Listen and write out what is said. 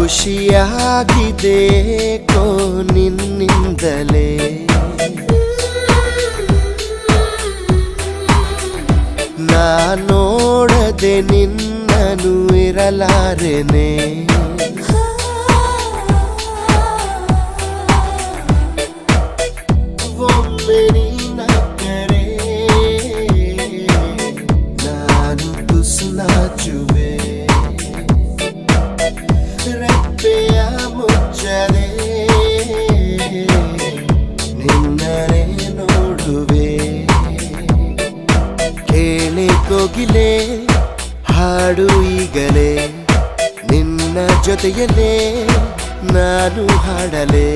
ಖುಷಿಯಾಗಿದೆ ಕೋ ನಿನ್ನಿಂದಲೇ ನಾ ನೋಡದೆ ನಿನ್ನನು ಇರಲಾರೆನೆ ಒಮ್ಮೆ ನಿನ್ನಕ್ಕರೆ ನಾನು ತುಸು ನಾಚುವೆ ರೆಪ್ಪೆಯ ಮುಚ್ಚದೆ ನಿನ್ನನೆ ನೋಡುವೆ ಕೇಳಿ ಕೋಗಿಲೆ ಹಾಡು ಈಗಲೇ ನಿನ್ನ ಜೊತೆಯಲ್ಲೇ ನಾನು ಹಾಡಲೇ